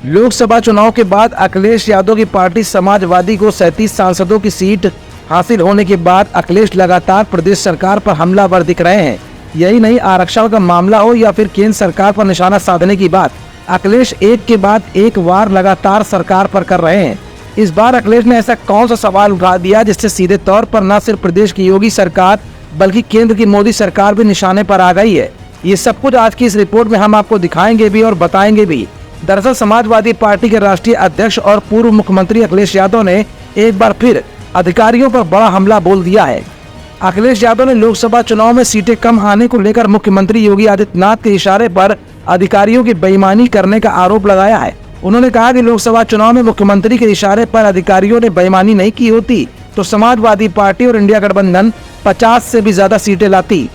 लोकसभा चुनाव के बाद अखिलेश यादव की पार्टी समाजवादी को 37 सांसदों की सीट हासिल होने के बाद अखिलेश लगातार प्रदेश सरकार पर हमलावर दिख रहे हैं। यही नहीं, आरक्षण का मामला हो या फिर केंद्र सरकार पर निशाना साधने की बात, अखिलेश एक के बाद एक वार लगातार सरकार पर कर रहे हैं। इस बार अखिलेश ने ऐसा कौन सा सवाल उठा दिया जिससे सीधे तौर पर न सिर्फ प्रदेश की योगी सरकार बल्कि केंद्र की मोदी सरकार भी निशाने पर आ गई है। ये सब कुछ आज की इस रिपोर्ट में हम आपको दिखाएंगे भी और बताएंगे भी। दरअसल समाजवादी पार्टी के राष्ट्रीय अध्यक्ष और पूर्व मुख्यमंत्री अखिलेश यादव ने एक बार फिर अधिकारियों पर बड़ा हमला बोल दिया है। अखिलेश यादव ने लोकसभा चुनाव में सीटें कम आने को लेकर मुख्यमंत्री योगी आदित्यनाथ के इशारे पर अधिकारियों की बेईमानी करने का आरोप लगाया है। उन्होंने कहा कि लोकसभा चुनाव में मुख्यमंत्री के इशारे पर अधिकारियों ने बेईमानी नहीं की होती तो समाजवादी पार्टी और इंडिया गठबंधन 50 से भी ज्यादा सीटें लाती।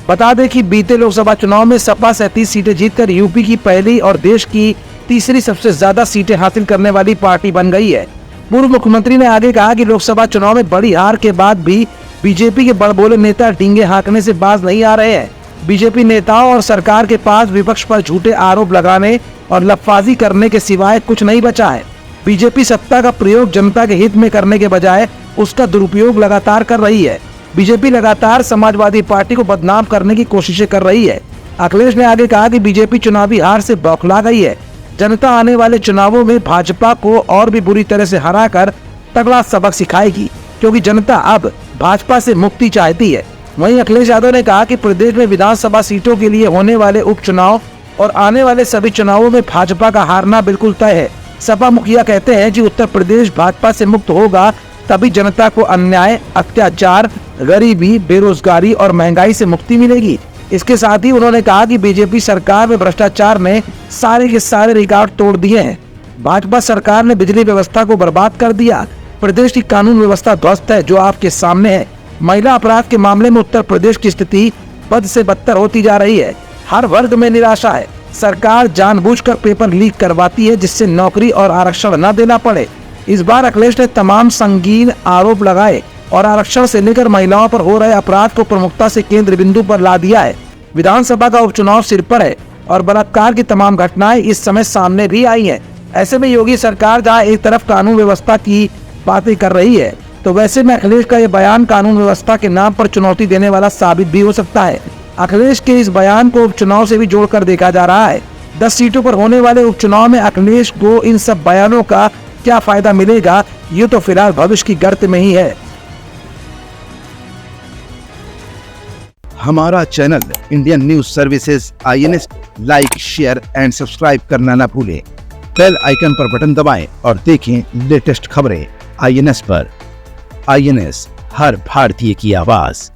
बता दें कि बीते लोकसभा चुनाव में सपा 37 सीटें जीतकर यूपी की पहली और देश की तीसरी सबसे ज्यादा सीटें हासिल करने वाली पार्टी बन गई है। पूर्व मुख्यमंत्री ने आगे कहा कि लोकसभा चुनाव में बड़ी हार के बाद भी बीजेपी के बड़बोले नेता डींगे हाँकने से बाज नहीं आ रहे हैं। बीजेपी नेताओं और सरकार के पास विपक्ष पर झूठे आरोप लगाने और लफाजी करने के सिवाय कुछ नहीं बचा है। बीजेपी सत्ता का प्रयोग जनता के हित में करने के बजाय उसका दुरुपयोग लगातार कर रही है। बीजेपी लगातार समाजवादी पार्टी को बदनाम करने की कोशिशें कर रही है। अखिलेश ने आगे कहा कि बीजेपी चुनावी हार से बौखला गई है। जनता आने वाले चुनावों में भाजपा को और भी बुरी तरह से हराकर तगड़ा सबक सिखाएगी, क्योंकि जनता अब भाजपा से मुक्ति चाहती है। वहीं अखिलेश यादव ने कहा कि प्रदेश में विधानसभा सीटों के लिए होने वाले उपचुनाव और आने वाले सभी चुनावों में भाजपा का हारना बिल्कुल तय है। सपा मुखिया कहते हैं कि उत्तर प्रदेश भाजपा से मुक्त होगा तभी जनता को अन्याय, अत्याचार, गरीबी, बेरोजगारी और महंगाई से मुक्ति मिलेगी। इसके साथ ही उन्होंने कहा कि बीजेपी सरकार में भ्रष्टाचार ने सारे के सारे रिकॉर्ड तोड़ दिए हैं। भाजपा सरकार ने बिजली व्यवस्था को बर्बाद कर दिया। प्रदेश की कानून व्यवस्था ध्वस्त है जो आपके सामने है। महिला अपराध के मामले में उत्तर प्रदेश की स्थिति बद से बदतर होती जा रही है। हर वर्ग में निराशा है। सरकार जानबूझकर पेपर लीक करवाती है जिससे नौकरी और आरक्षण न देना पड़े। इस बार अखिलेश ने तमाम संगीन आरोप लगाए और आरक्षण से लेकर महिलाओं पर हो रहे अपराध को प्रमुखता से केंद्र बिंदु पर ला दिया है। विधानसभा का उपचुनाव सिर पर है और बलात्कार की तमाम घटनाएं इस समय सामने भी आई हैं। ऐसे में योगी सरकार जहां एक तरफ कानून व्यवस्था की बातें कर रही है तो वैसे में अखिलेश का यह बयान कानून व्यवस्था के नाम पर चुनौती देने वाला साबित भी हो सकता है। अखिलेश के इस बयान को उपचुनाव से भी जोड़कर देखा जा रहा है। 10 सीटों पर होने वाले उपचुनाव में अखिलेश को इन सब बयानों का क्या फायदा मिलेगा, ये तो फिलहाल भविष्य की गर्त में ही है। हमारा channel Indian news services INS like, share and subscribe करना ना भूलें। बेल आइकन पर बटन दबाएं और देखें लेटेस्ट खबरें INS पर। INS, हर भारतीय की आवाज।